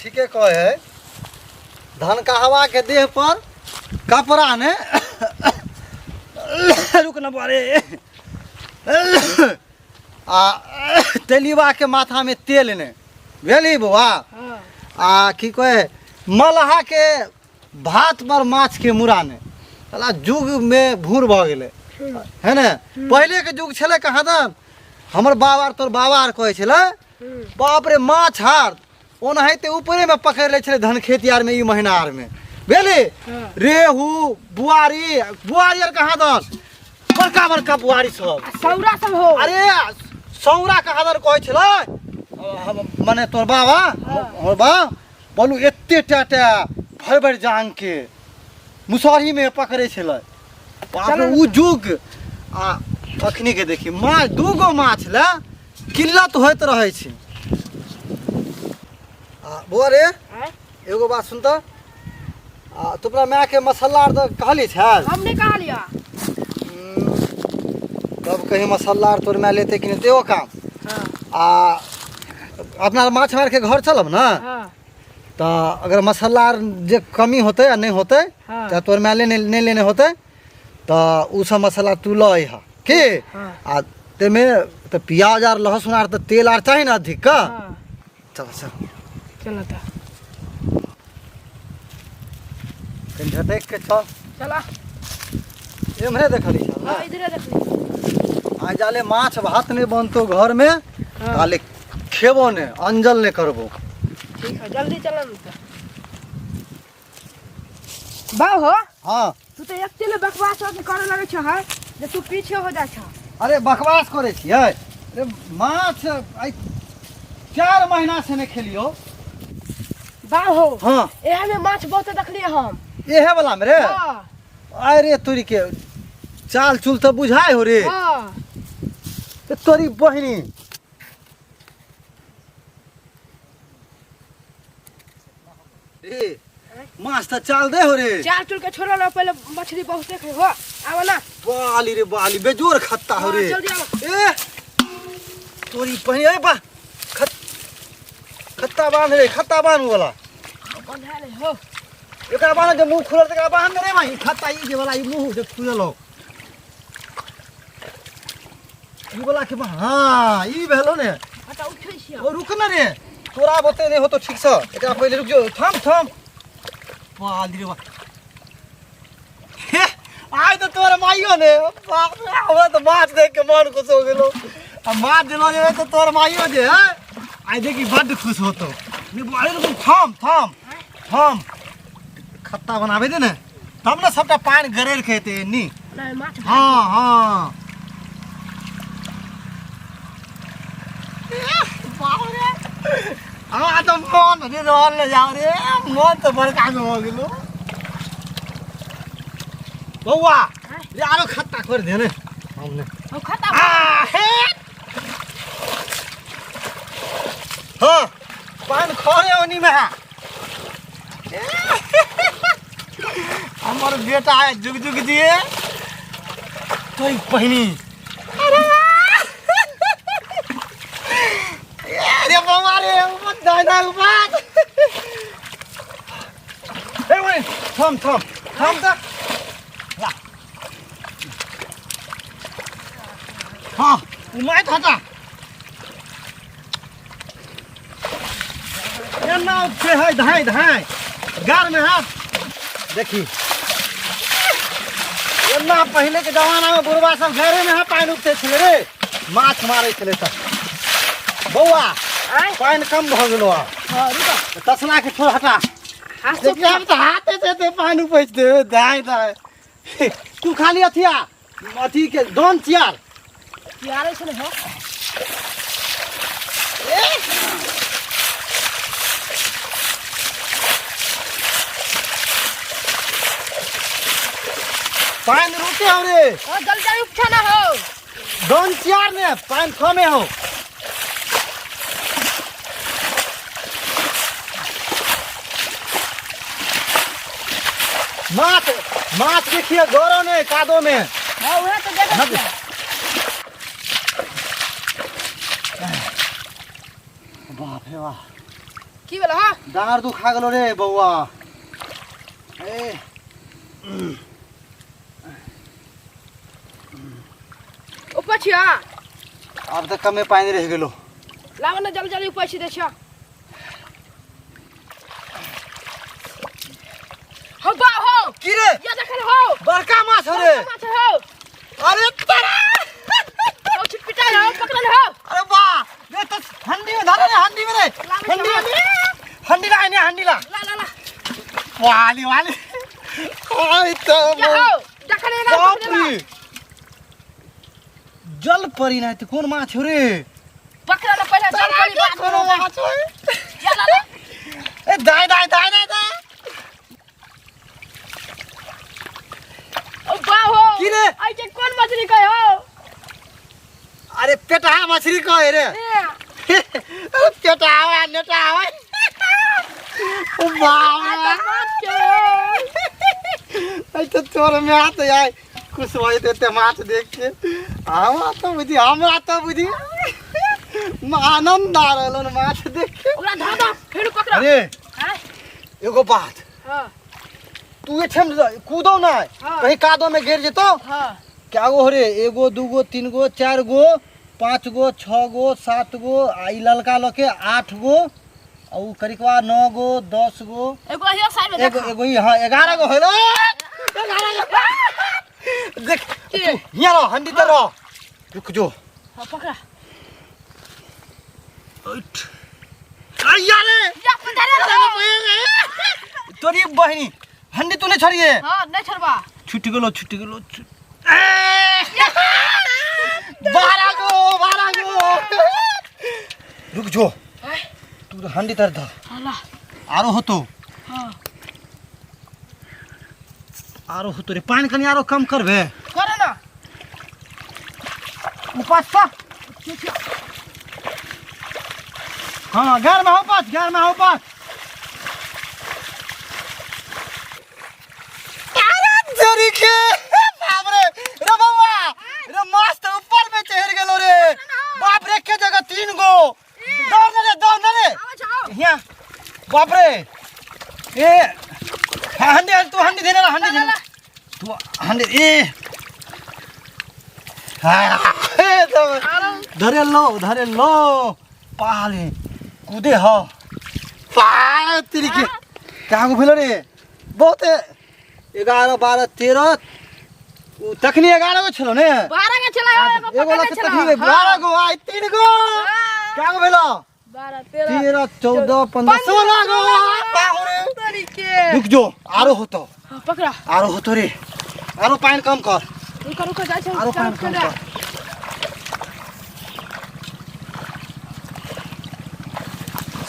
ठीके कहे है। धन का हवा के देह पर कपड़ा ने रुक न बारे तेलीवा के माथा में तेल ने भेली बुआ। की कहे मलहा के भात पर माछ के मुरा ने साला जुग में भूर भ गेले है ना। पहले के जुग छले कहाँ दन हमर बाबा तोर बाबा कहे छले बाप रे माछ हार ओनाहिते ऊपरे में पकड़ ले छले धन खेती आर में ई महीना आर में भेली। रेहू बुआरी बुआरी आर कहाँ दन बड़का बड़का बुआरी सब सौरा सब हो। अरे सौरा कहाँ दन कहे छले माने तोर बाबा हमर बा बोलू एते टाटा भर भर जांग के मुसहरी में पकड़े छले बाप रे उ जुग आ अखनी के देखी माछ दूगो माछ ला किल्लत होत रहे छै। बुआ रे एगो बात सुन त तोरा माय के मसाला आर तो कहली छ हम नहीं कहा लिया। तब कहीं मसाला आर तोर माय लेते कि नहीं तेओ काम। अपना माछ मार के घर चलब ना तो अगर मसाला आर जे कमी होते या नहीं होते तो तोर माय नहीं लेने होते तो उ सब मसाला तू लई हा के ते में तो प्याज आर लहसुन आर तो तेल आर चाहिए ना अधिक का। चल चल चलो ता कहीं झटक के चल चला एमरे देखली चल ना इधर देखली आ जाले माछ भात ने बनतो घर में ताले खेबो ने अंजल ने करबो। ठीक है जल्दी चला ना बाऊ हो। हां तू तो अकेले बकवास करे लगे छ है जे तू पीछे हो जा छ। अरे बकवास करे छियै अरे माछ आई 4 महीना से ने खेलियो बाऊ हो। हां एहे में माछ बहुत देखलिए हम एहे वाला में रे। हां अरे तोरी के चाल चुल तो बुझाय हो रे। हां ते तोरी बहिनी रे माछ तो चाल दे हो रे। चाल चुल के छोड़ा ना पहले मछली बहुत देखे हो आवा ना बाली रे बाली बेजोर खत्ता हो रे। जल्दी आओ ए तोरी बहिनी ए बा खत्ता बांध रे खत्ता बांध वाला बंधा ले हो। एकरा बांध जे मुंह खुलल तकरा बांध रे भाई खत्ता ई जे वाला ई मुंह जे खुलल हो ई वाला के हां ई भेलो ने। हटा उठै छी ओ रुक ना रे तोरा बते नहीं हो तो ठीक से एकरा पहले रुक जो थम थम बाली रे बा आइ तो तोरा माइयो ने बाप रे हमरा तो माछ देख के मन खुश हो गेलो। अब माछ दिलो जे तो तोर माइयो जे है आइ देखी बड़ खुश होतो ने बाली रे थम थम थम खत्ता बनावे दे ने तब ना सबटा पानी गरेर खेते नी। नहीं माछ हां हां बाप रे आ तो मन रे रोल ले जाओ रे मन तो बड़का हो गेलो बौआ रे आरो खत्ता कर दे ने हमने हो खाता हे हां पान खोरे ओनी में है हमर बेटा है जुग जुग दिए तोई पहिनी अरे बौआ रे मत दाना बात ए ओए थम थम थम त ला हां उमाय था ये नाव से है धाई धाई गार में हाथ देखी ये ना पहले के जमाना में बुढ़वा सब घरे में पानी उठते छले रे माछ मारे छले त बौआ पानी कम भ गेलो हां रुको तसला के छोड़ हटा हाथ देखिए हम तो हाथे देते पानी पैस दे धाई धाई तू खाली अथिया अथी के दोन चियार यारे छले हो पानी रुके हो रे जल्दी जल्दी उठा ना हो दोन चियार ने पानी कमे हो माछ माछ देखिए गोरो में कादो में हां वह तो देखो बाप रे वाह की भेल हां डाँड़ दुखा गेलो रे बौआ ए ऊपर छिया अब तक कमे पानी रह गेलो लाव न जल्दी जल्दी ऊपर छी दे छिया हो बा हो की रे या देख रे हो बड़का माछ हो रे माछ हो अरे तेरा हो छिटपिटा हो पकड़ हो अरे वाह ये तो हंडी में धरे रे हंडी में रे हंडी ला ला वाली वाली आई तो क्या हो देख रे बाप रे जल परी ना तो कौन माछ हो रे पकड़ ले पहले जल पड़ी बात कौन माछ हो या ला ए दाई ओ बा हो की रे आई के कौन मछली कहे हो अरे पेटा मछली कहे रे अरे पेटा नेटा ओ वाह आई तो तोर में हाथ आए खुश हो देते माछ देख के हमरा तो बुझी आनंद आ रहलो माछ देख के ओकरा धागा फेर पकड़ अरे हां एगो बात हां तू एठम कूदो ना कहीं कादो में गिर जेतो हां क्या गो रे एगो दूगो तीन गो चार गो 5 गो 6 गो 7 गो आई ललका लके 8 गो और करिकवा 9 गो 10 गो एगो हिया साइड में एगो ही हां 11 गो होलो 11 गो देख हिया रो हंडी तर रो रुक जो हां पकड़ा उठ आया रे या पंजारे तोरी बहिनी हंडी तूने छड़िए हां नहीं छड़बा छुट गेलो 12 गो रुक जो तू हंडी तर धा हला आरो होतो हां आरो होतो रे पानी कनी आरो कम करबे करे ना उपास सा हाँ घर में हो पास अरे जरी के बाप रे बउआ रे मस्त ऊपर में चढ़ गेलो रे बाप रे के जगह 3 गो दौड़ न रे आवा जाओ हिया बाप रे ए हंडी तू हंडी देना हंडी तू हंडी ए हाँ धरे लो पाले कूदे हो पाए तेरी के क्या को भेलो रे बहुत 11 12 13 तखनी 11 गो छलो ने 12 के चला एगो लख तखनी 12 गो आई 3 गो क्या को भेलो 12 13 14 15 16 गो बाहु रे तरीके रुक जो आरो होतो पकड़ा आरो होतो रे आरो पानी कम कर रुको जाय छ आरो पानी कम कर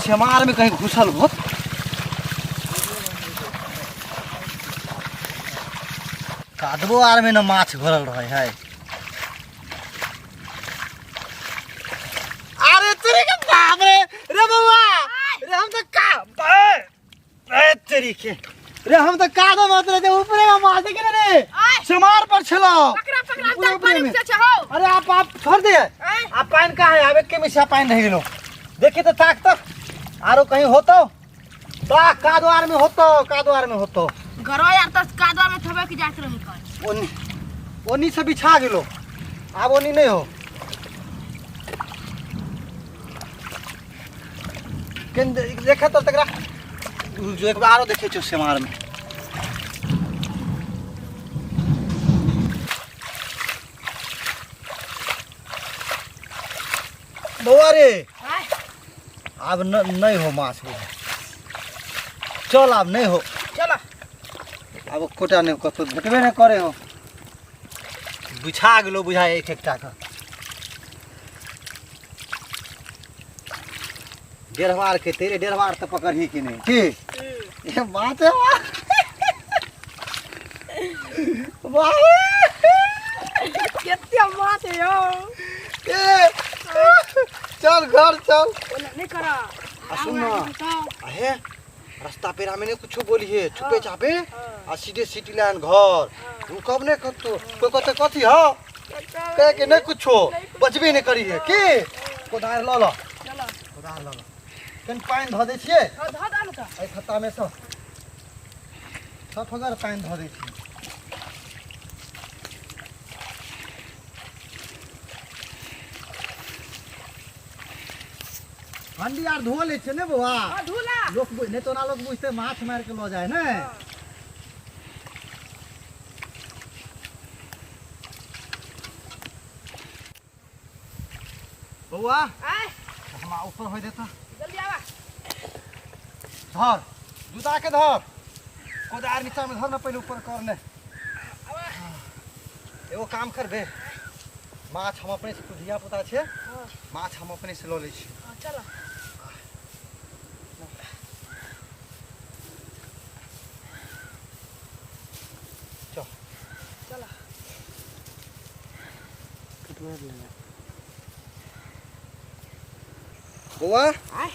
छमार में कहीं घुसल हो कादबो आर में न माछ घोरल रहे है अरे तेरे के बाप रे बउआ रे हम तो का ए तेरी के रे हम तो कादो मत रे ऊपरे में माछ के रे छमार पर छलो पकड़ा पानी से हो अरे आप छोड़ दे आप पानी का है आवे के मिसा पानी नहीं गेलो देखी तो ताक तक आरो कहीं होतो ताक कादवार में होतो घरो यार त कादवा में थबे के जात रही कर ओनी से बिछा गेलो अब ओनी नहीं हो केन देखा तो तकरा जो एक बार देखे छो सेमार में बउआ रे अब नहीं हो माछ चल अब नहीं हो चलो अब कोटा नहीं कतो भेटबे नहीं करे हो बिछा गेलो बुझा एक एकटा का डेढ़वार के तेरे डेढ़वार तो पकड़ ही कि नहीं की ये बात है वाह कितना माछ है यो ए चल घर चल नहीं करा सुन ना आहे रास्ता पे रामे कुछ बोली है छुपे चापे आ सीधे सिटी लाइन घर तू कब ने कतो कोई कते कथी हो कहे के नहीं कुछो बचबे नहीं करी है की कोदार लो लो चलो कोदार लो लो कनि पानि धऽ दै छियै हां धऽ दाल त एहि खत्तामे सँ सफगर पानि धऽ दै छियै हंडी आर धो लै छियै ने बौआ हां धुला लोक नहीं तो ना लोग बुझते माछ मार के लो जाए ने बउआ आय हम ऊपर हो देता जल्दी आवा धर जूता के धर कोदार नीचा में धर ना पहले ऊपर कर ले आवा एगो काम करबे माछ हम अपने से धिया पुता छे हां माछ हम अपने से लो ले छी हां चलो चल चलो बउआ आय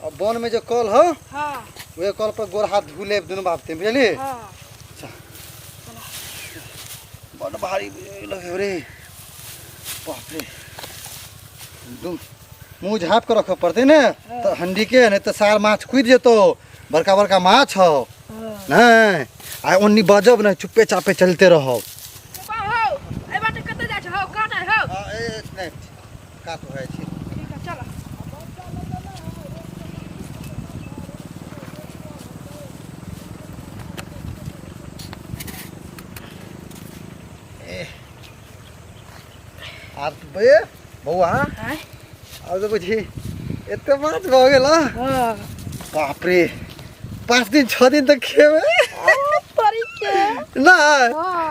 अब वन में जो कल हो हां वे कल पर गोर हाथ धुले दोनों बापते बुझली हां बड़ भारी लगे रे बाप रे एकदम मुंह झाँप कर रखे पड़ते ने तो हंडी के नहीं तो सार माछ कूद जेतो बड़का बड़का माछ हो नहीं आ ओन्नी बजब नहीं चुप्पे चापे चलते रहो पप्पा हो ए बाटे कते जाय छ हो काटा हो हां ए नहीं का तो है छी ठीक है चलो आर बे बउआ आय अब तो बुझी एते माछ भ गेल हां बाप रे 5 दिन 6 दिन तक खेबे परी के ना हां